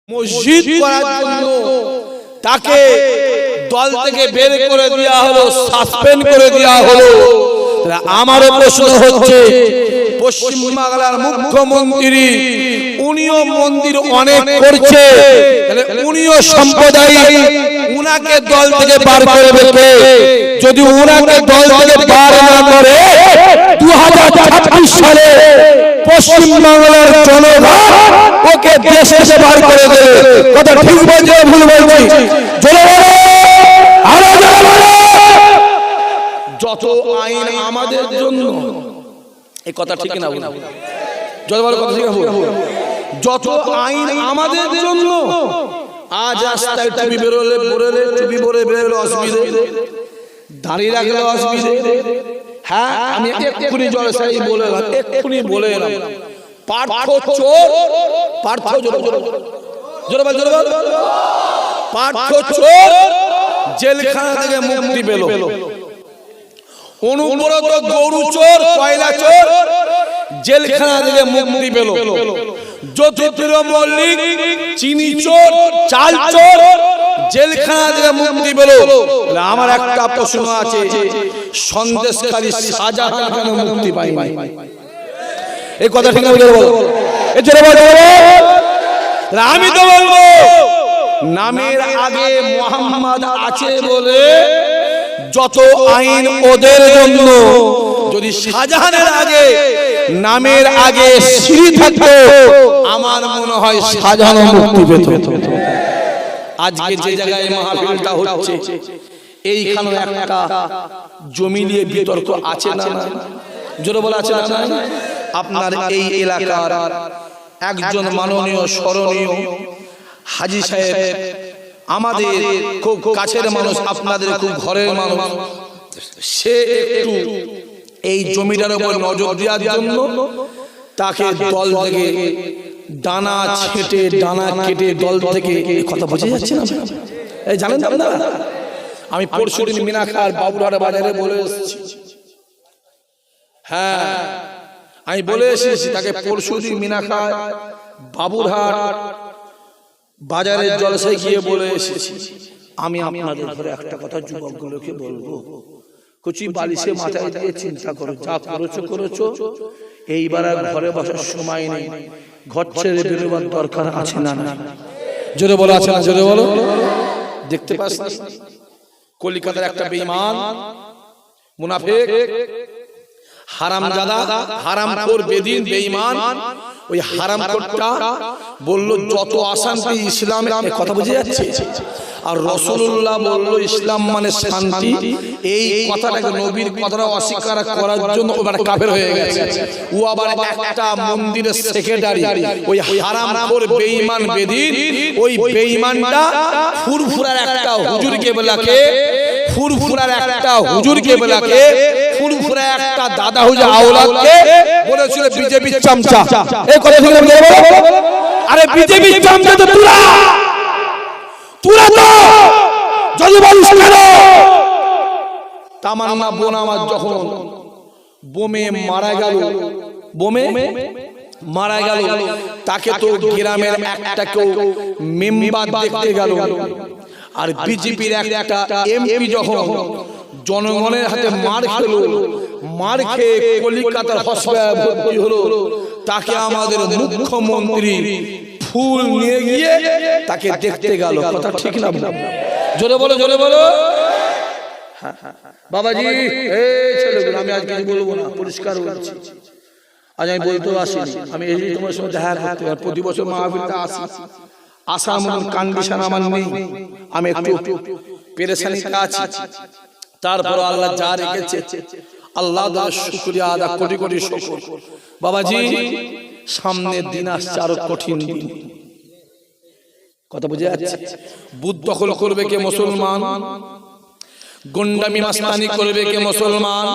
মসজিদ করার জন্য তাকে দল থেকে বের করে দেওয়া হলো, সাসপেন্ড করে দেওয়া হলো। আমারও প্রশ্ন হচ্ছে, পশ্চিম বাংলার মুখ্যমন্ত্রী উনিও মন্দির অনেক করছে, তাহলে উনিও সম্প্রদায়িক, উনাকে দল থেকে বার করবে কে? যদি উনাকে দল থেকে বার না করে 2026 সালে পশ্চিম বাংলার জনগণ ওকে দেশ থেকে বার করে দেবে। কথা ঠিক বলছে ভুল বলছি? জোরে বলো, আরো জোরে বলো। যত আইন আমাদের জন্য, এই কথা ঠিক না ভুল? জোরে বলো, কথা ঠিক না ভুল? যত আইন আমাদের জন্য, আজ রাস্তায় টুপি বেরোলে পড়লে, টুপি পরে বেরোলে অসুবিধে, দাঁড়িয়ে রাখলে অসুবিধে। হ্যাঁ, আমি এক্ষুনি জলসাই বলে এলাম, এক্ষুনি বলে এলাম, পার্থ চোর, পার্থ জোরে বল, জোরে বল, জোরে বল, পার্থ চোর জেলখানা থেকে মুক্তি পেল। অনুব্রত গরু চোর, কয়লা চোর জেলখানা থেকে মুক্তি পেল। জ্যোতিপ্রিয় মল্লিক চিনি চোর, চাল চোর জেলখানা থেকে মুক্তি পেল। আমার একটা প্রশ্ন আছে, সন্দেশকারী শাহজাহান কেন মুক্তি পায়নি? এই কথা ঠিক বলো, আমি তো বলবো নামের আগে মোহাম্মদ আছে বলে যত আইন ওদের জন্য, যদি শাহজাহানের আগে নামের আগে শ্রী থাকতো আমার মনে হয় শাহজাহান মুক্তি পেত। আজকে যে জায়গায় মাহফিলটা হচ্ছে এইখানে একটা জমি নিয়ে বিতর্ক আছে না? জোরে বলা আছে না? আপনার এই এলাকার একজন মাননীয় স্মরণীয় হাজী সাহেব, আমাদের খুব কাছের মানুষ, আপনাদের খুব ঘরের মানুষ, সে একটু এই জমিটার উপর নজর দেওয়ার জন্য তাকে দল থেকে ডানা ছেটে ডানা কেটে দল থেকে, কথা বোঝা যাচ্ছে না? এই জানেন না, আমি পরশুদিন মিনাখার বাবুরহাট বাজারে বলে এসেছি। হ্যাঁ, আমি বলে এসেছি তাকে পরশুদিন মিনাখার বাবুরহাট বাজারের জলসায় গিয়ে বলে এসেছি, আমি আপনাদের ঘরে একটা কথা যুবকগুলোকে বলবো, কুচি বালিশে মাথায় দিয়ে চিন্তা করো, যা করেছো করেছো, এইবার আর ঘরে বসার সময় নেই, ঘর ছেড়ে বেরোবার দরকার আছে না? জোরে বলো, আছে না? জোরে বলো। দেখতে পাস কলিকাতার একটা বেঈমান মুনাফিক হারামজাদা, হারামখোর বেদিন বেঈমান, ওই হারামখোরটা বলল যত অশান্তি ইসলামে, কথা বুঝে যাচ্ছে? আর রাসূলুল্লাহ বলল ইসলাম মানে শান্তি। এই কথাটাকে, নবীর কথাটা অস্বীকার করার জন্য ওবার কাফের হয়ে গেছে। ও আবার একটা মন্দিরের সেক্রেটারি, ওই হারামখোর বেঈমান বেদিন, ওই বেঈমানটা ফুরফুরার একটা হুজুরকে বলাকে, ফুরফুরার একটা হুজুরকে বলাকে, ফুরফুরা একটা দাদা হুজুর আওলাদকে বলেছিল বিজেপির চামচা। এই কথা ঠিক না? আরে বিজেপির চামচা তো তোরা, তোরা তো যদি বলিস কেন? তামান্না বোন আমার যখন বোমে মারা গেল, বোমে মারা গেল, তাকে তো গ্রামের একটা কেউ মেম্বার দেখতে গেল, আর বিজেপির একটা এমপি যখন জনগণের হাতে মার খেলো, মার খেয়ে কলিকাতার হাসপাতালে ভর্তি হলো, তাকে আমাদের মুখ্যমন্ত্রী ফুল নিয়ে গিয়ে তাকে দেখতে গেল। কথা ঠিক না? জোরে বলো, জোরে বলো। বাবাজি, এই ছেলেগুলো, আমি আজ কিছু বলবো না, পরিষ্কার বলছি, আজ আমি বলতে আসিনি, আমি এই তোমার সঙ্গে দেখা করতে, প্রতি বছর মাহফিলটা আসি, আসার মতন কন্ডিশন আমার নেই, আমি একটু পেরেশানিতে আছি। তারপর আল্লাহ যা রেখেছে, আল্লাহ শুকরিয়া আদা, কোটি কোটি শুকর। বাবাজি, সামনের দিন আসছে আরো কঠিন দিন, কথা বুঝে যাচ্ছে? বুথ দখল করবে কে? মুসলমান। গুন্ডামি মাস্তানি করবে কে? মুসলমান।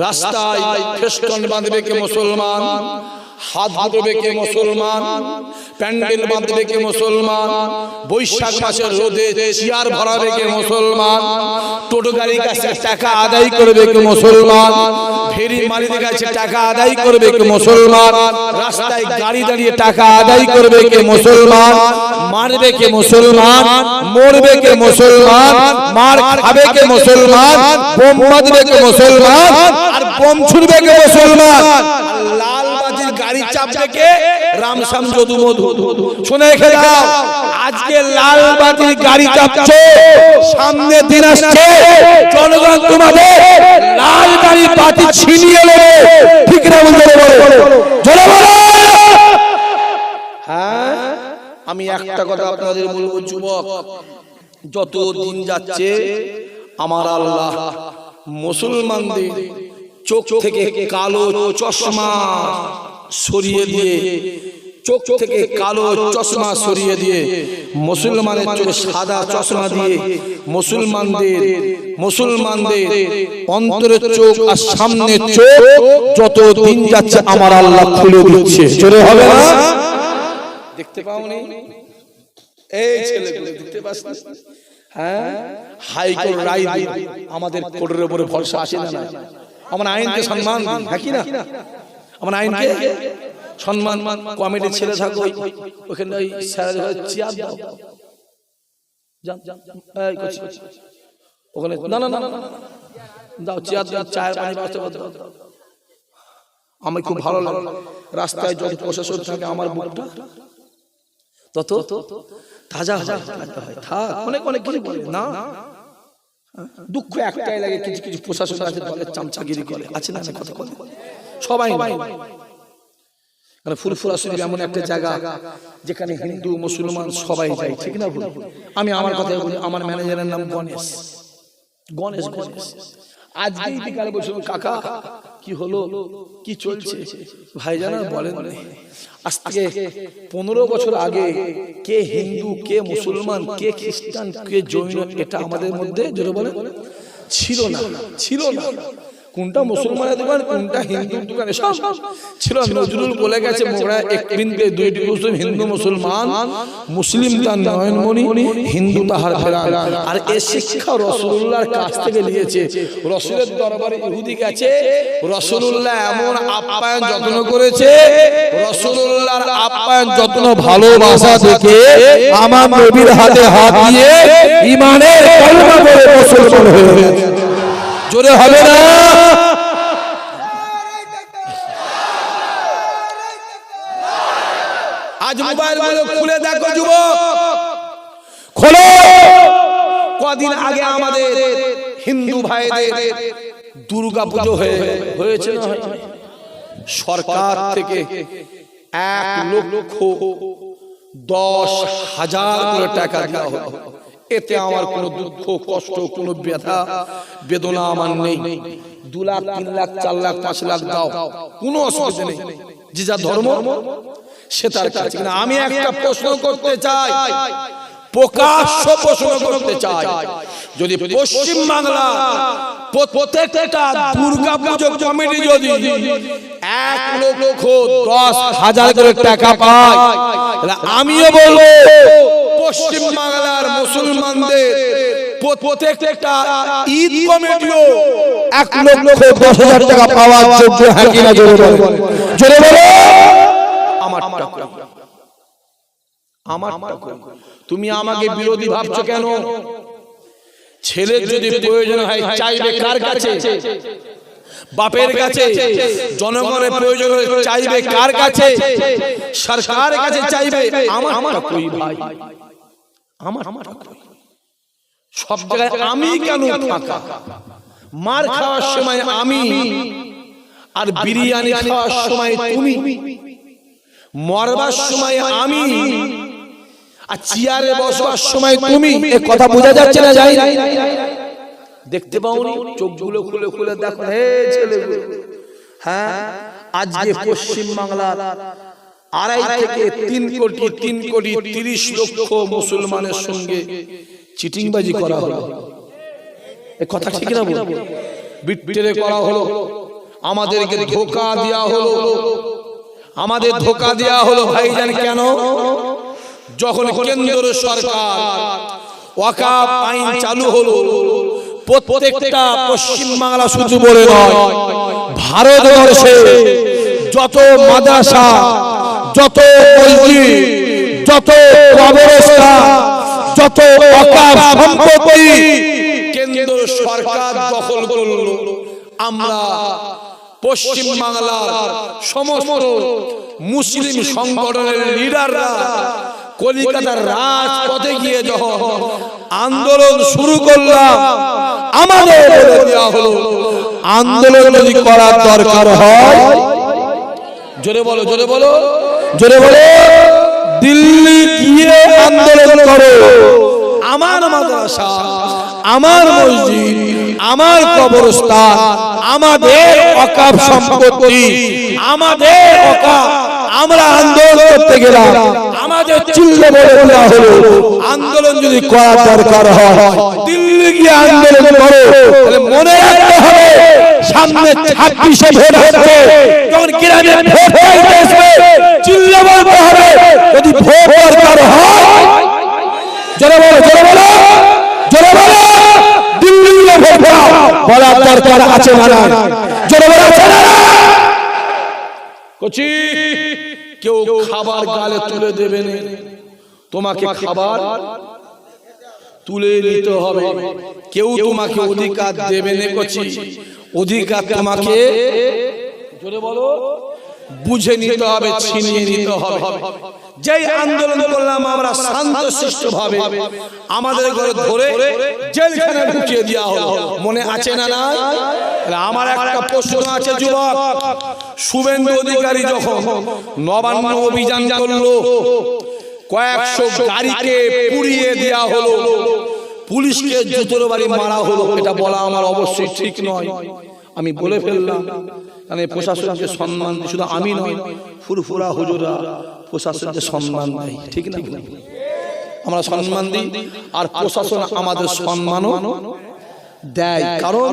রাস্তায় ফেস্টন বাঁধবে কে? মুসলমান। হাত ধরবে কে? মুসলমান। প্যান্ডেল বাঁধবে কে মুসলমান, বৈশাখ মাসের রোদে চেয়ার ভরাবে কে মুসলমান, টোটো গাড়ির কাছে টাকা আদায় করবে কে মুসলমান, ফেরি মালিকের কাছে টাকা আদায় করবে কে মুসলমান, রাস্তায় গাড়ি দাঁড়িয়ে টাকা আদায় করবে কে মুসলমান, মারবে কে মুসলমান, মরবে কে মুসলমান, মার খাবে কে মুসলমান, বোম বাঁধবে কে মুসলমান, আর বোম ছুড়বে কে মুসলমান, লাল বাজির গাড়ি চাপবে কে রামশ্যাম যদু মধু। শুনে রেখে দাও, আজকে লাল বাজির গাড়ি চাপছে, সামনে দিন আসছে জনগণ তোমাদের লাল গাড়ি বাতি ছিনিয়ে নেবে, ঠিক না বলতে জোরে বলো। হ্যাঁ, আমি একটা কথা আপনাদের বলবো যুবক, যত দিন যাচ্ছে আমার আল্লাহ মুসলমানদের চোখ থেকে কালো চশমা সরিয়ে দিয়ে, চোখ থেকে কালো চশমা সরিয়ে দিয়ে মুসলমানের চোখে সাদা চশমা দিয়ে মুসলমানদের অন্তরের চোখ আর সামনের চোখ যত দিন যাচ্ছে আমার আল্লাহ খুলে দিচ্ছে। জোরে হবে না? দেখতে পাওনি এই ছেলেগুলো, দেখতে পাচ্ছ? হ্যাঁ, হাইকোর্ট রায় আমাদের কোর্টের উপরে ভরসা আসে না? আমার আইনকে সম্মান দিন, হ্যাঁ কি না? আমার আইনকে সম্মান। কমিটির ছেলে থাকো ওখানে ওই চেয়ার দাও, ওখানে না না না দাও চেয়ার দাও, চায়ের পানি ব্যবস্থা দাও। আমি খুব ভালো লাগে, রাস্তায় যত প্রশাসন থাকে আমার বুকটা তত তাজা হয়। থাক অনেক অনেক কিছু বলে না, দুঃখ একটাই লাগে, কিছু কিছু প্রশাসন আছে দলের চামচাগিরি করে, আছে না কথা বলে সবাই। ফুরফুরা শরীফ এমন একটা জায়গা যেখানে হিন্দু মুসলমান সবাই যায়, ঠিক না? আমি আমার কথা বলি, আমার ম্যানেজারের নাম গণেশ। আজকেই বিকালে বলছিলাম, কাকা কি হলো, কি চলছে? ভাইজান বলেন, আজ থেকে 15 বছর আগে কে হিন্দু, কে মুসলমান, কে খ্রিস্টান, কে জৈন, এটা আমাদের মধ্যে জোরে বলে ছিল না। কোনটা মুসলমানের দোকান, কোনটা হিন্দুর দোকান, সব ছিল। নজরুল বলে গেছে, মোরা এক বিন্দে দুইটি মুসলিম, হিন্দু মুসলমান, মুসলিম তার নয়নমণি, হিন্দু তাহার ফেরান। আর এই শিক্ষা রাসূলুল্লাহর কাছ থেকে নিয়েছে। রাসূলের দরবারে ইহুদি গেছে, রাসূলুল্লাহ এমন আপ্যায়ন যত্ন করেছে, রাসূলুল্লাহর আপ্যায়ন যত্ন ভালোবাসা দেখে আমার নবীর হাতে হাত দিয়ে ঈমানের কলমা পড়ে মুসলমান হয়ে গেছে। জোরে হবে না? আজ মোবাইল গুলো খুলে দেখো যুবক, খোলো। কদিন আগে আমাদের হিন্দু ভাইদের দুর্গা পুজো হয়েছে না? সরকার থেকে 1,10,000 করে টাকা দেওয়া হলো। এতে আমার কোনো দুঃখ কষ্ট, কোনো ব্যথা বেদনা আমার নেই। 2 লাখ 3 লাখ 4 লাখ 5 লাখ দাও, কোনো অসুবিধা নেই। যে যা ধর্ম সে তার কাছে। আমি একটা প্রশ্ন করতে চাই, প্রকাশ্য প্রশ্ন করতে চাই, যদি পশ্চিম বাংলা প্রত্যেকটা দুর্গা পুজো কমিটি যদি 1,10,000 করে টাকা পায়, আমিও বলবো পশ্চিম বাংলার মুসলমানদের প্রত্যেকটা ঈদ কমিটিও 1,10,000 টাকা পাওয়ার যোগ্য। হ্যাঁ কিনা জোরে বলো, জোরে বলো। আমারটা তুমি আমাকে বিরোধী ভাবছো কেন? ছেলের যদি প্রয়োজন হয় চাইবে কার কাছে? বাপের কাছে। জনগণের প্রয়োজন হলে চাইবে কার কাছে? সরকারের কাছে চাইবে। আমারটা কই ভাই, আমারটা কই? সব জায়গায় আমি কেন ফাঁকা? মার খাওয়ার সময় আমি, আর বিরিয়ানি খাওয়ার সময় তুমি, মরবার সময় আমি, আর চেয়ারে বসবার সময় তুমি। এই কথা বোঝা যাচ্ছে না? যাই দেখতে পাওনি? চোখগুলো খুলে খুলে দেখো হে ছেলেগুলো। হ্যাঁ, আজকে পশ্চিম বাংলার 2.5 থেকে 3 কোটি 30 লক্ষ মুসলমানের সঙ্গে চিটিংবাজি করা হলো। এই কথা ঠিক না? বল, বিট্টেরে করা হলো, আমাদেরকে ধোঁকা দেওয়া হলো, আমাদের ধোকা দেওয়া হলো ভাইজান। কেন? যখন কেন্দ্র সরকার ওয়াকফ আইন চালু হলো, প্রত্যেকটা পশ্চিম বাংলা শুধু বলে নয়, ভারতবর্ষে যত মাদ্রাসা, যত মসজিদ, যত কবরস্থান, যত ওয়াকফ সম্পত্তি কেন্দ্র সরকার দখল করলো। আমরা পশ্চিম বাংলার সমস্ত মুসলিম সংগঠনের লিডাররা কলিকাতার রাজপথে গিয়ে যখন আন্দোলন শুরু করলাম, আমাদের বলে দেওয়া হলো আন্দোলন যদি করার দরকার হয়, জোরে বলো, জোরে বলো, জোরে বলো, দিল্লি গিয়ে আন্দোলন করো। আমার মাদ্রাসা, আমার মসজিদ, আমার কবরস্থান, আমাদের ওয়াকফ সম্পত্তি, আমাদের ওয়াকফ, আমরা আন্দোলন করতে গেলাম, আমাদের চিল্লে বলে দেওয়া হলো আন্দোলন যদি করার দরকার হয় দিল্লি গিয়ে আন্দোলন করো। তাহলে মনে রাখতে হবে সামনে 26শে ভোট হচ্ছে, যখন গ্রামে ভোট হইতে আসবে চিল্লে বলতে হবে যদি ভোট দরকার হয়, জোরে বলো, জোরে বলো, জোরে বলো, দিল্লি গিয়ে ভোট দাও বলার দরকার আছে না? জোরে বলো, আছে না? কচি কেউ খাবার গালে তুলে দেবে না, তোমাকে খাবার তুলে নিতে হবে। কেউ তোমাকে অধিকার দেবে না কচি, অধিকার তোমাকে, জোরে বলো, বুঝে নিতে হবে, ছিনিয়ে নিতে হবে। যেই আন্দোলন করলাম আমরা শান্তশিষ্ট ভাবে, আমাদের ঘরে ধরে জেলখানায় ঢুকিয়ে দেওয়া হলো। মনে আছে না? না? আমার একটা প্রশ্ন আছে যুবক, শুভেন্দু অধিকারী যখন নবান্ন অভিযান করলো, কয়েকশো গাড়িকে পুড়িয়ে দেওয়া হলো, পুলিশকে জুতোর বাড়ি মারা হলো, এটা বলা আমার অবশ্যই ঠিক নয়। আমি বলে ফেললাম, কারণ প্রশাসনকে সম্মান দিই, শুধু আমি নয়, ফুরফুরা হুজুরা প্রশাসনকে সম্মান দেয়, ঠিক না? আমরা সম্মান দিই, আর প্রশাসন আমাদের সম্মানও দেয়। কারণ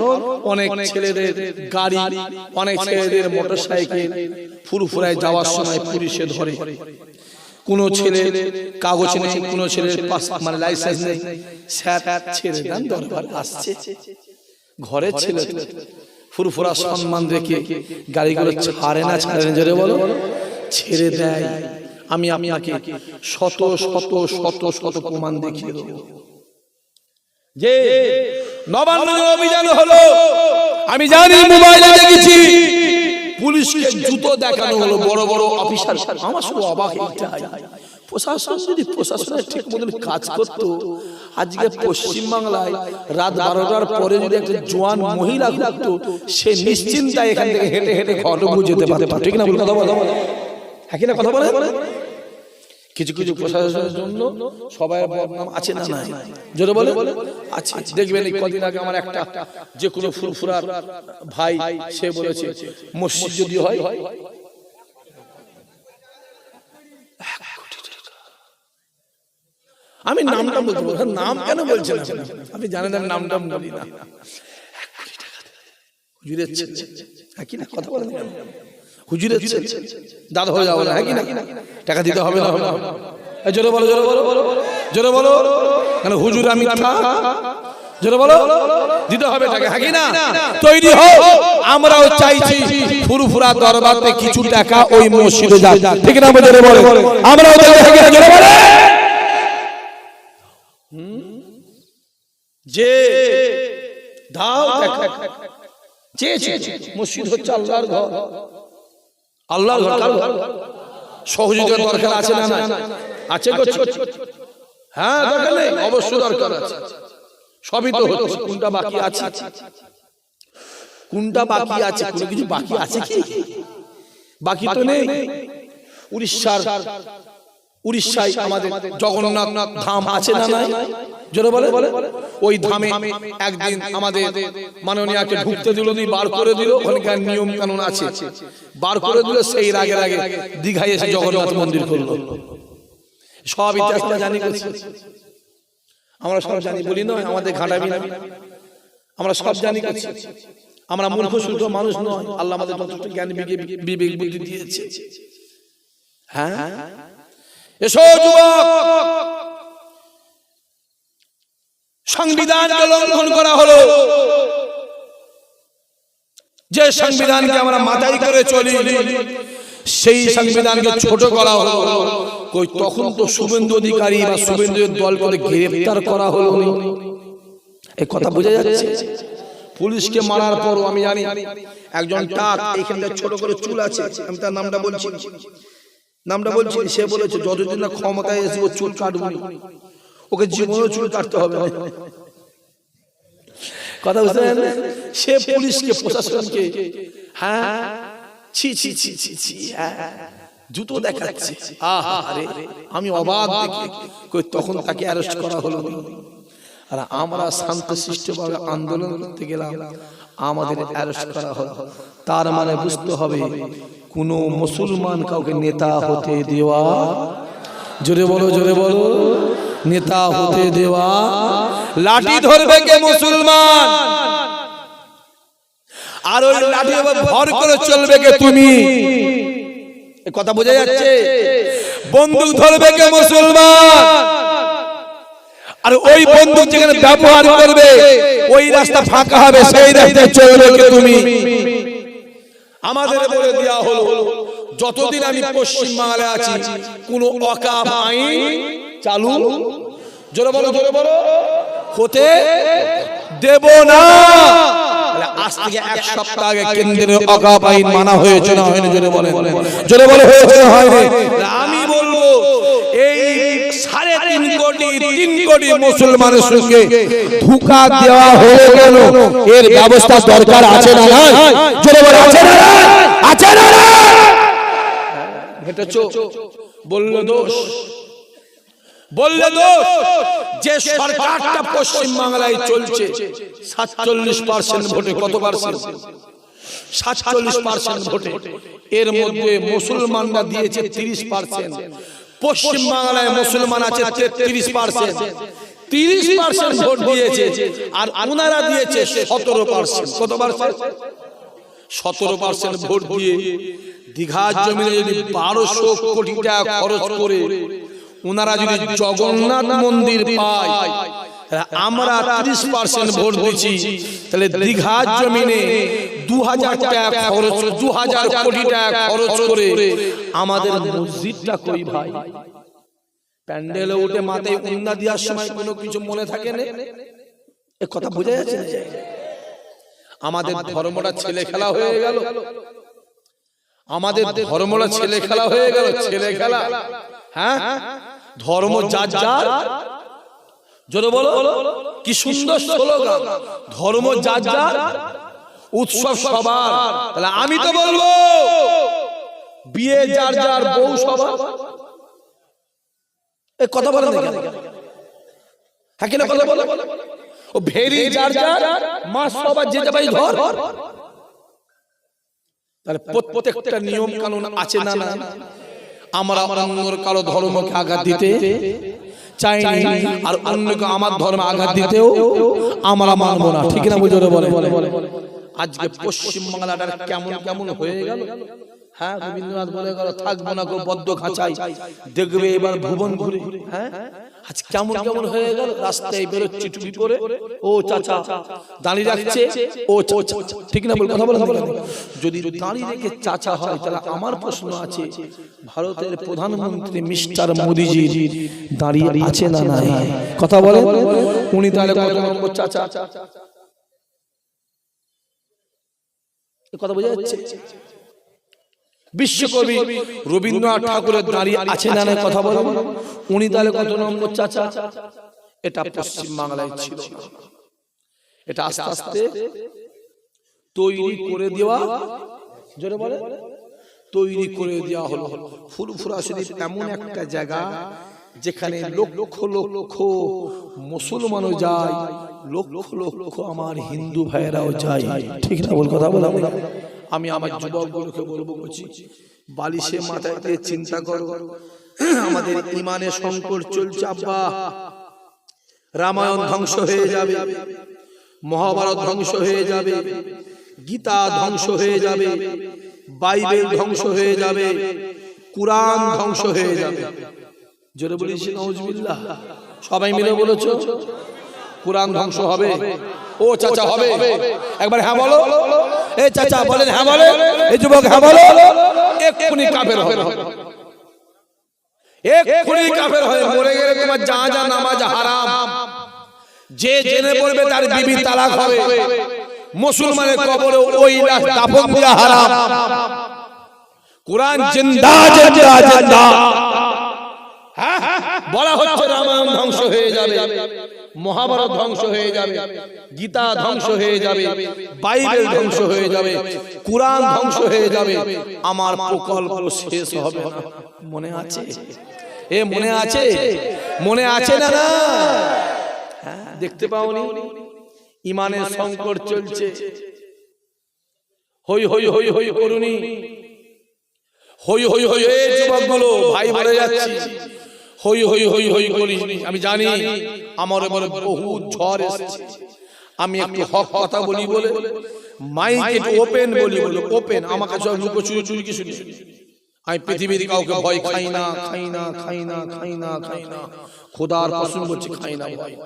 অনেক ছেলেদের গাড়ি, অনেক ছেলেদের মোটরসাইকেল ফুরফুরায় যাওয়ার সময় পুলিশে ধরে। কোন ছেলে কাগজ নেই, কোন ছেলের মানে লাইসেন্স নেই, স্যার ছেড়ে দেন, দরকার আসছে। ঘরের ছেলে ফুরফুরা সম্মান রেখে গাড়িগুলো ছাড়ে না, ছাড়ে না, জোরে বলো, ছেড়ে দেয়। আমি আপনাকে শত শত শত শত প্রমাণ দেখিয়ে দেব যে নবান্ন অভিযান হলো, আমি জানি, মোবাইলে দেখেছি, পুলিশকে জুতো দেখানো হলো, বড় বড় অফিসার। আমার শুধু অবাক এইটাই, প্রশাসন যদি প্রশাসনের ঠিক মতন কাজ করতো, আজকে পশ্চিম বাংলায় রাত 12টার পরে যদি একটা জোয়ান মহিলা থাকতো, সে নিশ্চিন্তায় এখান থেকে হেঁটে হেঁটে ঘর যেতে পারতো, ঠিক না? কথা বলো, হ্যাঁ কিনা কথা বলে? কিছু কিছু প্রশাসনের জন্য সবাই বদনাম আছে না? নাই, জোরে বলে আছে। দেখবেন কদিন আগে আমার একটা যে কোনো ফুরফুরার ভাই, সে বলেছে মসজিদ যদি হয়, আমি নামটা বলতে বলবো, নাম কেন বলছেন আপনি জানেন, আমি নামটা বলি না, 1 কোটি টাকা হুজুরের ছেলে, হ্যাঁ কিনা কথা বলেন, হুজুরের ছেলে দাদা হয়ে যাবে না, হ্যাঁ কিনা? টাকা দিতে হবে না? জোরে বলো, জোরে বলো, জোরে বলো, কেন হুজুর আমি জোরে বলো, দিতে হবে টাকা, হ্যাঁ কিনা? তৈরি হও, আমরাও চাইছি ফুরফুরা দরবারে কিছু টাকা ওই মসজিদে যাক, ঠিক না? জোরে বলো, আমরাও চাইছি, হ্যাঁ কিনা? জোরে বলো। যে দাও চেয়েছে, মসজিদ হচ্ছে আল্লাহর ঘর, আল্লাহর ঘর, সহযোগিতার দরকার আছে না? আছে, হ্যাঁ দরকার নেই, অবশ্যই দরকার আছে, সবই তো হচ্ছে। কোনটা বাকি আছে? কোনটা বাকি আছে? কোনো কিছু বাকি আছে কি? বাকি তো নেই। উড়িষ্যায় আমাদের জগন্নাথ ধাম আছে না? নাই, জোরে বলে, ওই ধামে একদিন আমাদের মাননীয়াকে ঢুকতে দিল, বার করে দিল, ওখানকার নিয়ম কানুন আছে, বার করে দিল। সেই রাগে রাগে দীঘায় এসে জগন্নাথ মন্দির করলো। সব ইতিহাসটা জানি, আমরা সব জানি, বলি নয় আমাদের ঘাটাবি না, আমরা সব জানি। আমরা মূর্খ শুদ্ধ মানুষ নয়, আল্লাহ আমাদের যথেষ্ট জ্ঞান বিবেক বুদ্ধি দিয়েছে। হ্যাঁ, এসো যুবক, সংবিধানকে লঙ্ঘন করা হলো। যে সংবিধানকে আমরা মাথায় করে চলি, সেই সংবিধানকে ছোট করা হলো। কই তখন তো শুভেন্দু অধিকারী বা শুভেন্দুর দলকে গ্রেফতার করা হলো। এই কথা বোঝা যাচ্ছে। পুলিশকে মারার পর আমি জানি একজন টাক এখানটা ছোট করে চুল আছে, আমি তার নামটা বলছি, সে বলেছে যতদিন না ক্ষমতায় এসে চুল কাটবো, ওকে জীবনে চুল কাটতে হবে। কথা বুঝলেন? সে পুলিশকে, প্রশাসনকে হ্যাঁ ছি ছি ছি ছি ছি জুতো দেখাচ্ছে। আরে আমি অবাক দেখি, তখন তাকে অ্যারেস্ট করা হলো। আর আমরা শান্তশিষ্টভাবে আন্দোলন করতে গেলাম, আমাদের অ্যারেস্ট করা হলো। তার মানে বুঝতে হবে কোন মুসলমান কাউকে নেতা হতে দেওয়া, জোরে বলো জোরে বলো, নেতা হতে দেওয়া। লাঠি ধরবে কে? মুসলমান। আর ওই লাঠি ভর করে চলবে কে? তুমি। এই কথা বোঝা যাচ্ছে? বন্দুক ধরবে কে? মুসলমান। আর ওই বন্দুক যেখানে ব্যবহার করবে, ওই রাস্তা ফাঁকা হবে, সেই রাস্তায় চলবে কে? তুমি। আমাদের বলে দেওয়া হলো যতদিন আমি পশ্চিম বাংলায় আছি কোন ওয়াকফ আইন চালু, জোরে বলো জোরে বলো, হতে দেব না। আজ থেকে এক সপ্তাহ আগে কেন্দ্রের ওয়াকফ আইন মানা হয়েছে না হয়নি? জোরে বলে জোরে বলে, হয়েছে না হয়নি? আমি বলবো এই 3.5 কোটি মুসলমানের সঙ্গে ধোঁকা দেওয়া হয়ে গেল, এর ব্যবস্থা দরকার আছে না? জোরে বলে আছে না? আছে না? হেঁটেছো বললে দোষ, বললে দোষ। যে সরকারটা পশ্চিম বাংলায় চলছে 47% ভোটে, কত পার্সেন্ট? 47% ভোটে। এর মধ্যে মুসলমানরা দিয়েছে 30%। পশ্চিম বাংলায় মুসলমান আছে 33%। 30% ভোট দিয়েছে, আর ওনারা দিয়েছে 17%। কত পার্সেন্ট? 17% ভোট দিয়ে দীঘার জমিনে যদি 1200 কোটি টাকা খরচ করে ওনারা যদি জগন্নাথ মন্দির পায়, আমরা 30% ভোট দিচ্ছি, তাহলে দীঘার জমিনে 2000 টাকা খরচ, 2000 কোটি টাকা খরচ করে আমাদের মসজিদটা কই ভাই? প্যান্ডেলে উঠে মাথায় উন্না দেওয়ার সময় কোনো কিছু মনে থাকে না? এ কথা বোঝা যাচ্ছে? আমাদের ধর্মটা ছেলে খেলা হয়ে গেল, আমাদের ধর্মটা ছেলে খেলা হয়ে গেল, ছেলে খেলা। হ্যাঁ, ধর্ম যার যার, জোরে বলো, কি সুন্দর স্লোগান, ধর্ম যার যার, উৎসব সবার। তাহলে আমি তো বলবো বিয়ে যার যার, বউ সবার। এই কথা বলেন না কেন? হ্যাঁ কিনা কথা বলো? ও ভেরি যার যার, মাস সবার যেতে পারি ঘর। তাহলে প্রত্যেকটা নিয়ম কানুন আছে না? আমরা অন্যর কারো ধর্মকে আঘাত দিতে চাই না, আর অন্যকে আমার ধর্মে আঘাত দিতেও আমরা মানবো না। ঠিক না? বুঝতে বলে। আজকে পশ্চিম বাংলাটার কেমন কেমন হয়ে গেল। হ্যাঁ, রবীন্দ্রনাথ বলে গেল থাকবো না গো বদ্ধ খাঁচাই, দেখবে এবার ভুবন ঘুরে। হ্যাঁ, আজ কেমন কেমন হয়ে গেল। রাস্তায় বেরোচ্ছে টুপি পরে, ও চাচা দাঁড়িয়ে রাখছে, ও ঠিক না? বল কথা বলে। যদি দাঁড়িয়ে রেখে চাচা হয়, তাহলে আমার প্রশ্ন আছে, ভারতের প্রধানমন্ত্রী মিস্টার মোদিজি দাঁড়িয়ে আছে না নাই? কথা বলে। উনি তাহলে কত নম্বর চাচা? কথা বোঝা যাচ্ছে? বিশ্বকবি রবীন্দ্রনাথ ঠাকুরের দাঁড়িয়ে আছে না নাই? কথা বলো। উনি তাহলে কত নম্বর চাচা? এটা পশ্চিম বাংলায় ছিল। এটা আস্তে আস্তে তৈরি করে দেওয়া, জোরে বলে, তৈরি করে দেওয়া হলো। ফুরফুরা শরীফ এমন একটা জায়গা যেখানে লক্ষ লক্ষ মুসলমানও যায়, লক্ষ লক্ষ আমার হিন্দু ভাইয়েরাও যায়। ঠিক না? বল কথা বলা। আমি আমার যুবকগুলোকে বলবো, বালিশে মাথায় দিয়ে চিন্তা করো, আমাদের ইমানে সংকট চলছে আব্বা। রামায়ণ ধ্বংস হয়ে যাবে, মহাভারত ধ্বংস হয়ে যাবে, গীতা ধ্বংস হয়ে যাবে, বাইবেল ধ্বংস হয়ে যাবে, কুরআন ধ্বংস হয়ে যাবে। জোরে বলিস নাউজুবিল্লাহ। সবাই মিলে বলেছো কুরআন ধ্বংস হবে। ও চাচা হবে? একবার হ্যাঁ বলো। এই চাচা বলেন হ্যাঁ বলে, এই যুবক হ্যাঁ বলো। এক্ষুনি কাফের হবে, এক্ষুনি কাফের হয়ে মরে গেলে তোমার জানাজা নামাজ হারাম। যে জেনে পড়বে তার বিবি তালাক হবে। মুসলমানের কবরে ওই লাশ দাফন দেওয়া হারাম। কুরআন জিন্দা জিন্দা জিন্দা। বলা হচ্ছে রামায়ণ ধ্বংস হয়ে যাবে, মহাভারত ধ্বংস হয়ে যাবে, গীতা ধ্বংস হয়ে যাবে, বাইবেল ধ্বংস হয়ে যাবে, কুরআন ধ্বংস হয়ে যাবে। আমার প্রকল্প শেষ হবে না। মনে আছে? এ মনে আছে? মনে আছে না? না দেখতে পাওনি? ইমানের সংকট চলছে। হই হই হই হই করুনি, হই হই হই। এই যুবকগুলো ভাই বলে যাচ্ছি, হই হই হই হই করিস। আমি জানি আমার বলে বহু ঝড় এসেছে। আমি একটু হক কথা বলি বলে মাইক একটু ওপেন বলি বলে ওপেন। আমার কাছে লুকোচুরি চুরি কিছু নেই। আমি পৃথিবীর কাউকে ভয় খাই না, খাই না, খাই না, খাই না, খাই না। খোদার কসম করছি খাই না ভয়।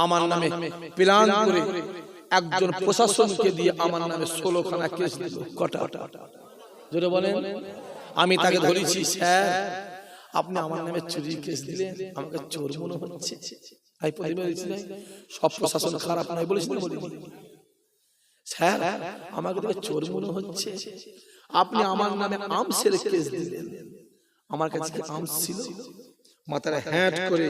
আমার নামে প্ল্যান করে একজন প্রশাসনকে দিয়ে আমার নামে 16 খানা কেস দিল। কটা? জোরে বলেন। আমি তাকে ধরেছি, স্যার আপনি আমার নামে চুরি কেস দিলেন, আমাকে চোর মনে হচ্ছে। আমি প্রতিবার সব প্রশাসন খারাপ নাই বলেছি না? বলি স্যার আমাকে দেখে চোর মনে হচ্ছে, আপনি আমার নামে আমসের কেস দিলেন। আমার কাছে আম ছিল। মাথায় হ্যাট করে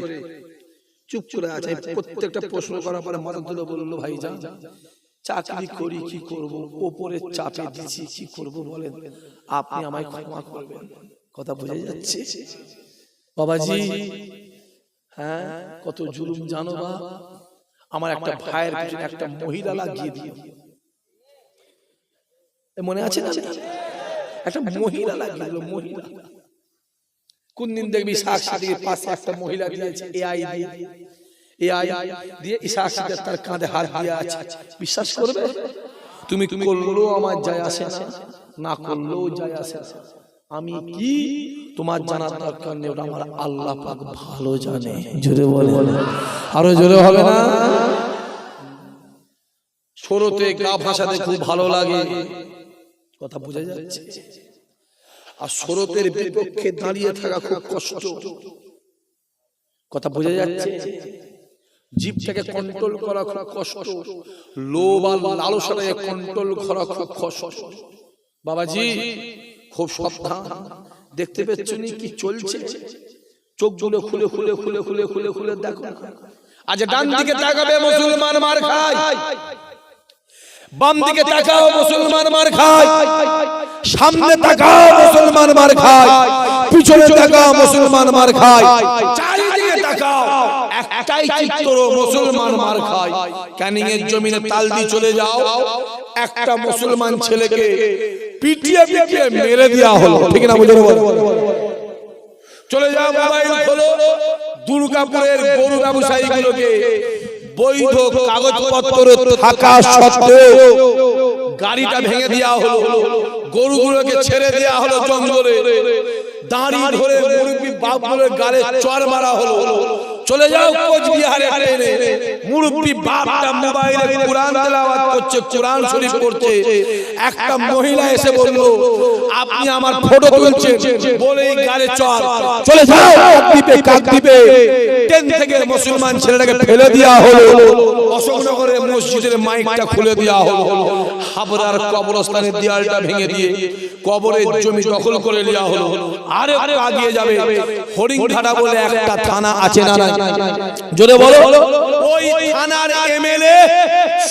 চুপ করে আছে। প্রত্যেকটা প্রশ্ন করার পরে মাথা তুলে বললো, ভাই যান চাকরি করি, কি করব, ওপরে চাপে দিচ্ছি, কি করব বলেন, আপনি আমায় ক্ষমা করবেন। কথা বোঝা যাচ্ছে বাবাজি? হ্যাঁ, কত জুলুম জানো বা? আমার একটা ভাইয়ের পিছনে একটা মহিলা লাগিয়ে দিও। মনে আছে না? একটা মহিলা লাগিয়ে দিল। মহিলা কোন দিন দেখবি সাক্ষীদের পাশে একটা মহিলা দিয়েছে, এআই দিয়ে সাক্ষীদের তার কাঁধে হাত দিয়ে আছে। বিশ্বাস করবে? তুমি করলেও আমার যায় আসে না, না করলেও যায় আসে না। আমি কি তোমার জানার দরকার নেই, ওটা আমার আল্লাহ পাক ভালো জানে। জোরে বলে, আরো জোরে হবে না? শরতে গা ভাষাতে খুব ভালো লাগে। কথা বোঝা যাচ্ছে? আর শরতের বিপক্ষে দাঁড়িয়ে থাকা খুব কষ্ট। কথা বোঝা যাচ্ছে? জিভটাকে কন্ট্রোল করা খুব কষ্ট। লোভ আর লালসাটাকে কন্ট্রোল করা খুব কষ্ট। বাবাজি খুব সাবধান। দেখতে পেচ্ছ নি কি চলছে? চোখগুলো খুলে খুলে খুলে খুলে খুলে খুলে দেখো। আজ ডান দিকে তাকাবে মুসলমান মার খায়, বাম দিকে তাকাও মুসলমান মার খায়, সামনে তাকাও মুসলমান মার খায়, পিছনে তাকাও মুসলমান মার খায়, চারিদিকে তাকাও একটাই চিত্র মুসলমান মার খায়। ক্যানিং এর জমিনে তাল দিয়ে চলে যাও, একটা মুসলমান ছেলেকে পিটিয়ে পিটিয়ে মেরে দেওয়া হলো। ঠিক না? বুঝে বলো। চলে যাও মোবাইল খোলো, দুর্গাপুরের গরু ব্যবসায়ী গুলোকে বৈধ কাগজপত্র থাকা সত্ত্বেও গাড়িটা ভেঙে দেওয়া হলো, গরুগুলোকে ছেড়ে দেওয়া হলো জঙ্গলে, দাঁড়ি ধরে মুরব্বি বাপগুলোর গালে চড় মারা হলো। চলে যাও কোচবিহারে ট্রেনে, মুরব্বি বাপটা মোবাইলে কুরআন তেলাওয়াত করছে, কুরআন শরীফ পড়ছে। একটা মহিলা এসে বলল, আপনি আমার ফটো তুলছেন বলেই গালে চড়। চলে যাও কাকদ্বীপে ট্রেন থেকে মুসলমান ছেলেটাকে ফেলে দেওয়া হলো। অশোকনগরের মসজিদের মাইকটা খুলে দেওয়া হলো। হাবড়ার কবরস্থানের দেয়ালটা ভেঙে দিয়ে কবরের জমি দখল করে নেওয়া হলো। আর আগিয়ে যাবে হরিণঘাটা বলে একটা থানা আছে না? জোরে বলো। ওই থানার এমএলএ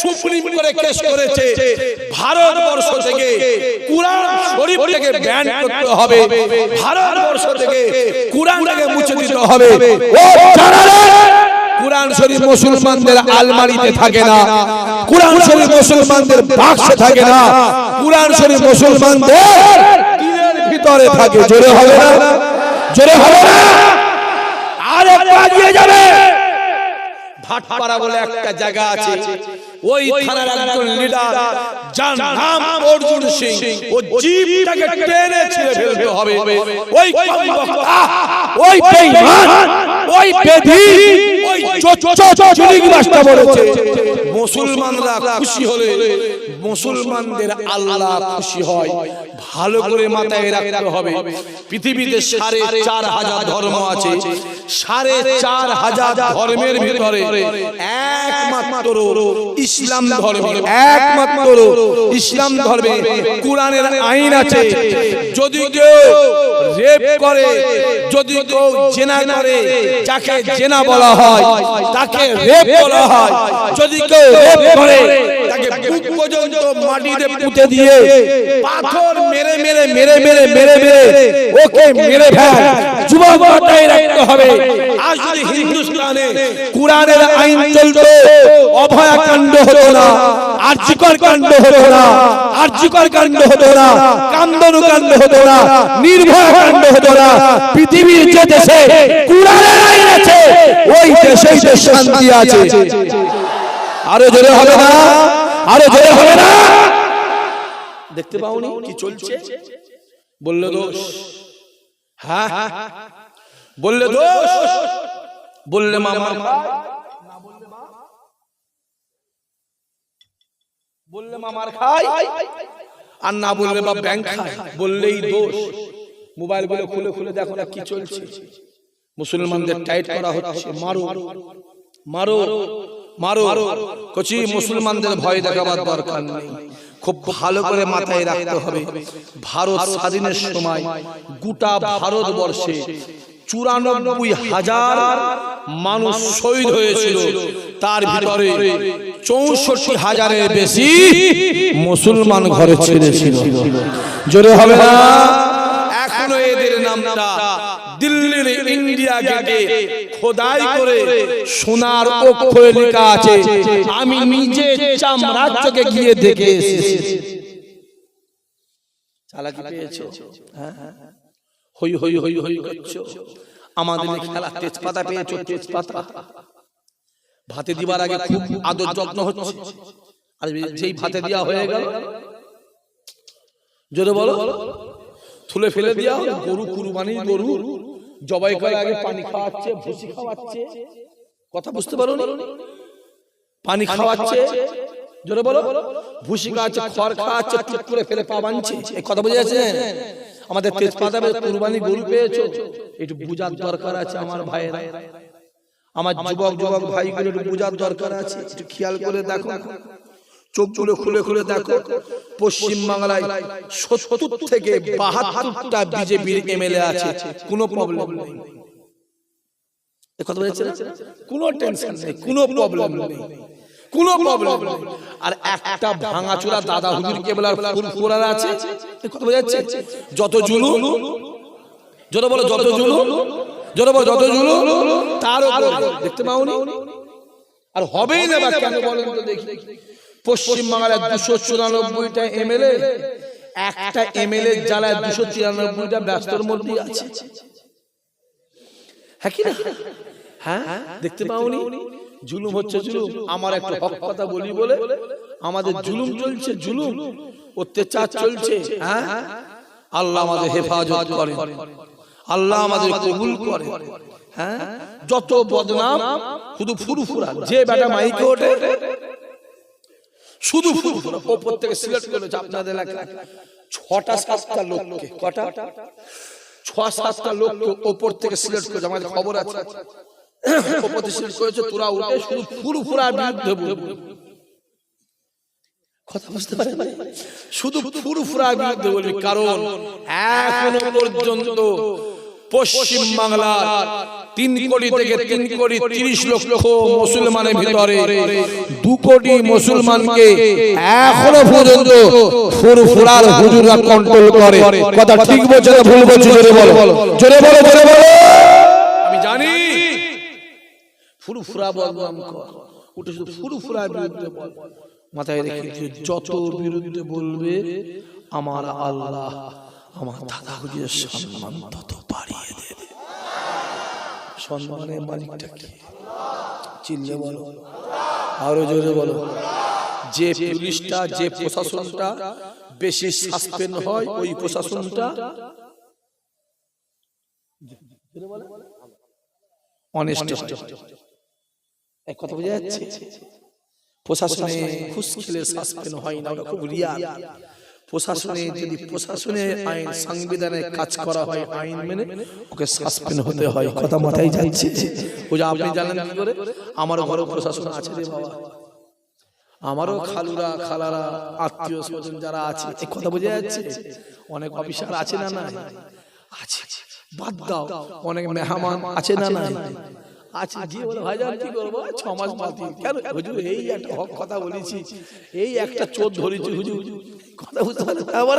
সুপ্রিম কোর্টে কেস করেছে, ভারতবর্ষ থেকে কুরআন শরীফটাকে ব্যান করতে হবে, ভারতবর্ষ থেকে কুরআনটাকে মুছে দিতে হবে। ও জানালে কুরআন শরীফ মুসলমানদের আলমারিতে থাকে না, কুরআন শরীফ মুসলমানদের বাক্সে থাকে না, কুরআন শরীফ মুসলমানদের দিলের ভিতরে থাকে। জোরে হবে না? জোরে হবে না? আর আগিয়ে যাবে। ভাটপাড়া বলে একটা জায়গা আছে, ওই থানার একজন লিডার যার নাম অর্জুন সিং, ও জিপটাকে টেনে ছিঁড়ে ফেলতে হবে। ওই কমবক্তা, ওই বেঈমান, ওই বেধি, ওই চুরিবাজটা বলেছে মুসলমানরা খুশি হলে মুসলমানদের আল্লাহ খুশি হয়। ভালো করে মাথায় রাখতে হবে, পৃথিবীতে ৪,৫০০ ধর্ম আছে। ৪,৫০০ ধর্মের ভিতরে একমাত্র ইসলাম ধর্মে, একমাত্র ইসলাম ধর্মে কোরআনের আইন আছে। যদি কেউ রেপ করে, যদি কেউ জেনা করে, যাকে জেনা বলা হয় তাকে রেপ বলা হয়। যদি কেউ রেপ করে তাকে বুক পর্যন্ত মাটিতে পুঁতে দিয়ে পাথর মেরে মেরে মেরে মেরে মেরে মেরে ওকে মেরে ফেল। যুবক মাথায় রাখতে হবে, আজ যদি হিন্দুস্তানে কোরআনের আইন চলতো, অভয়া কাণ্ড হতো না, আরজিকর কাণ্ড হতো না, আরজিকর কাণ্ড হতো না, কান্দনু কাণ্ড হতো না, নির্ভয়া কাণ্ড হতো না। পৃথিবীর যে দেশে কোরআনের আইন আছে ওই দেশেই যে শান্তি আছে। আরো জোরে হবে না, আরো জোরে হবে না। দেখতে পাওনি কি চলছে? বললে দোষ, হ্যাঁ বললে দোষ, বললে মামা, বললে মামার খাই, আর না বললে বা ব্যাংক খায়, বললেই দোষ। মোবাইল গুলো খুলে খুলে দেখো না কি চলছে। মুসলমানদের টাইট করা হচ্ছে, মারো মারো মারো। কচি মুসলমানদের ভয় দেখাবার দরকার নেই। খুব ভালো করে মাথায় রাখতে হবে, ভারত স্বাধীনের সময় গোটা ভারতবর্ষে ৯৪,০০০ মানুষ শহীদ হয়েছিল। তার ভিতরে ৬৪,০০০-এর বেশি মুসলমান ঘরে ছেড়েছিল। জোরে হবে না? এখনো এদের নামটা দিল্লির ইন্ডিয়া গেটে খোদাই করে সোনার অক্ষরে লেখা আছে। আমি নিজে চামড়ার চোখে গিয়ে দেখে এসেছি। চালাকি পেয়েছো? হ্যাঁ, হই হই হই হই করছো। আমাদের খেলা তেজপাতা পেয়েছো, তেজপাতা ভাতে দিবার আগে খুব আদর যত্ন হচ্ছে, আর যেই ভাতে দেওয়া হয়ে গেল, জোরে বলো, তুলে ফেলে দেওয়া হলো। গরু কুরবানি, গরু জবাই করার আগে পানি খাওয়াচ্ছে, ভুসি খাওয়াচ্ছে, কথা বুঝতে পারো? পানি খাওয়াচ্ছে, জোরে বলো, ভুসি খাওয়াচ্ছে, খড় খাওয়াচ্ছে, টুক করে ফেলে পা বাঁধছে। এই কথা বুঝে যাচ্ছেন? আমাদের তেজপাতা কুরবানি গরু পেয়েছো, একটু বুঝার দরকার আছে আমার ভাইয়েরা, আমার যুবক যুবক ভাইগুলো একটু বুঝার দরকার আছে। একটু খেয়াল করে দেখো, চোখগুলো খুলে খুলে দেখো। পশ্চিম বাংলায় ৭০ থেকে ৭২টা বিজেপির এমএলএ আছে, কোনো প্রবলেম নেই। কথা বলছেন, কোনো টেনশন নেই, কোনো প্রবলেম নেই, কোনো প্রবলেম নেই। আর একটা ভাঙাচোরা দাদা হুজুর কেবলার ফুরফুরার আছে। কথা বোঝাচ্ছে? যত জুলুম, যত বলো যত জুলুম, যত বলো যত জুলুম, তার উপরে দেখতে পাওনি? আর হবেই না, বা কেন বলেন তো দেখি? পশ্চিম বাংলায় ২৯৪টা এমএলএ, একটা এমএলএ জ্বালায় ২৯৩টা ব্যস্তর মধ্যে আছে। হ্যাঁ কি না? হ্যাঁ, দেখতে পাওনি? জুলুম হচ্ছে, জুলুম। আমার একটা হক কথা বলি বলে আমাদের জুলুম চলছে, জুলুম অত্যাচার চলছে। হ্যাঁ, আল্লাহ আমাদের হেফাজত করে, আল্লাহ আমাদের কবুল করে। হ্যাঁ, যত বদনাম শুধু ফুরফুরা। যে বেটা মাইকে ওঠে শুধু ফুরফুরা, ওপর থেকে সিলেক্ট করেছে আপনাদের এলাকায় ৬-৭টা লোককে। কটা? ৬-৭টা লোককে ওপর থেকে সিলেক্ট করেছে, আমাদের খবর আছে। ওপর থেকে সিলেক্ট করেছে, তোরা উঠে শুধু ফুরফুরার বিরুদ্ধে বলবি। কথা বুঝতে পারেন? শুধু ফুরফুরার বিরুদ্ধে বলবি, কারণ এখনো পর্যন্ত পশ্চিম বাংলার ৩ কোটি থেকে ৩,৩০ লক্ষ মুসলমানের ভিতরে ২ কোটি মুসলমানকে এখনো পর্যন্ত ফুরফুরার হুজুররা কন্ট্রোল করে। কথা ঠিক বলছে না ভুল বলছে? জোরে বলো, জোরে বলো, জোরে বলো। আমি জানি ফুরফুরা বদনাম কর, ওটা শুধু ফুরফুরার বিরুদ্ধে বল। মাথায় রেখে যত বিরুদ্ধে বলবে আমার আল্লাহ আমার দাদা হুজুরের সম্মান তত বাড়িয়ে দেবে। সম্মানের মালিকটা কি? চিল্লে বলো, আরো জোরে বলো। যে পুলিশটা যে প্রশাসনটা বেশি সাসপেন্ড হয় ওই প্রশাসনটা অনেস্ট এক কথা বোঝা যাচ্ছে প্রশাসনে ঘুষ খেলে সাসপেন্ড হয় না ওটা খুব রিয়াল প্রশাসনে যদি প্রশাসনের আইন সংবিধানের কাজ করা হয় আইন মেনে ওকে সাসপেন্ড হতে হয় কথা মাথায় যাচ্ছে ও যে আপনি জানেন কি করে আমার ঘরে প্রশাসন আছে রে বাবা আমারও খালুরা খালারা আত্মীয় স্বজন যারা আছে এই কথা বোঝা যাচ্ছে অনেক অফিসার আছে না না আছে বাদ দাও অনেক মেহমান আছে না না আছে গিয়ে বলে ভাইজান কি করবো 6 মাস বাতি কেন হুজুর এই একটা হক কথা বলেছি এই একটা চোর ধরেছি হুজুর কথা বুঝতে পারলেন আবার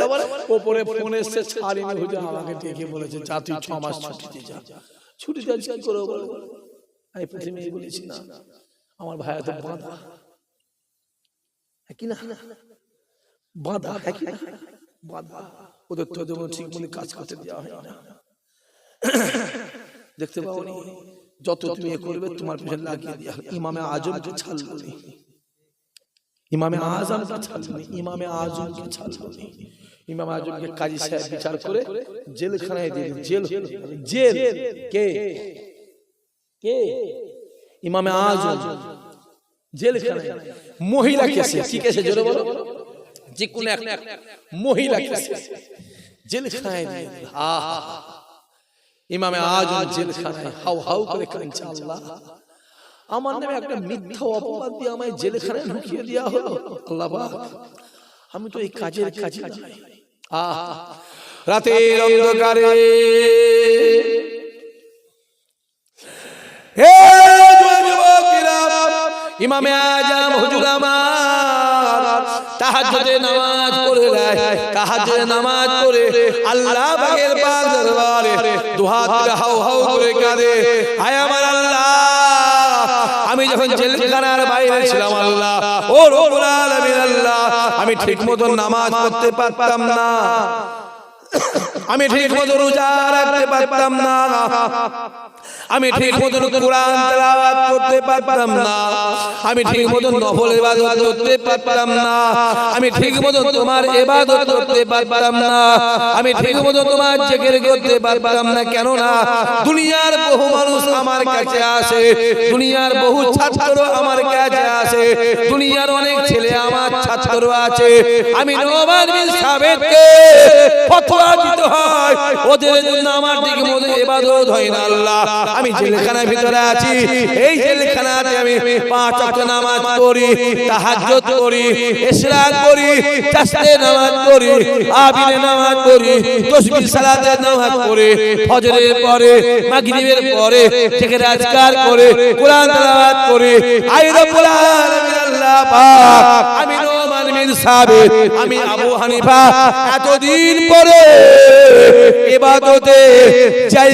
উপরে ফোন এসে ছাড়িনি হুজুর আমাকে ডেকে বলেছে যা তুই 6 মাস ছুটিতে যা ছুটিতে কি করব বলে আমি প্রথমে বলেছি না আমার ভাই তো বাঁধা কি না বাঁধা কি না বাঁধা ওদের তো যেমন ঠিক মনে কাজ করতে দেওয়া হয় না দেখতে পাও যত তুমি করবে তোমার পিছনে লাগিয়ে দেওয়া ইমামে আজমকে ছাড়লো ইমামে আজমকে ছাড়লো ইমামে আজমকে ছাড়লো ইমাম আজমকে কাজী সাহেব বিচার করে জেলখানায় দিয়ে জেল জেল কে কে ইমামে আজম জেলখানায় মহিলা কেসে কি কেসে জোরে বলো যে কোন একটা মহিলা কেসে জেলখানায় দিয়ে ইমামে আজম জেলখানায় হাউ হাউ করে কাঁদছে আল্লাহ আমার নামে একটা মিথ্যা অপবাদ দিয়ে আমায় জেলখানায় ঢুকিয়ে দেওয়া হলো আল্লাহ পাক আমি তো এই কাজের কাজে নাই রাতের অন্ধকারে হে যুবকেরা ইমামে আজম হুজুর আমার তাহাজ্জুদের নামাজ পড়ে যায় তাহাজ্জুদের নামাজ পড়ে আল্লাহ পাকের পাক দরবারে দুহাত তুলে হাউ হাউ করে কাঁদে হায় আমার আল্লাহ আমি যখন জেলখানার বাইরে ছিলাম আল্লাহ ও রব্বুল আলামিন আল্লাহ আমি ঠিকমতো নামাজ পড়তে পারতাম না আমি ঠিকমতো রোজা রাখতে পারতাম না আমি ঠিক মতো কোরআন তেলাওয়াত করতে পারতাম না আমি ঠিক মতো নফল ইবাদত করতে পারতাম না আমি ঠিক মতো তোমার ইবাদত করতে পারতাম না আমি ঠিক মতো তোমার জিকির করতে পারতাম না কেন না দুনিয়ার বহু মানুষ আমার কাছে আসে দুনিয়ার বহু ছাত্র আমার কাছে আসে দুনিয়ার অনেক ছেলে আমার ছাত্র আছে আমি নোমান বিন সাবেতকে ফতোয়া দিতে হয় ওদের জন্য আমার ঠিক মতো ইবাদত হয় না আল্লাহ আমি জেলখানার ভিতরে আছি এই জেলখানাতে আমি 5 ওয়াক্ত নামাজ পড়ি তাহাজ্জুদ করি ইশরাক করি তাসবিহ নামাজ পড়ি আবিনে নামাজ পড়ি তাসবিহ সালাতের নামাজ পড়ি ফজরের পরে মাগরিবের পরে জিকির আজকার করে কোরআন তেলাওয়াত করি আই রব্বুল আলামিন আল্লাহ পাক আমি নোমান বিন সাবিত আমি আবু হানিফা এতদিন পরে ইবাদতে যাই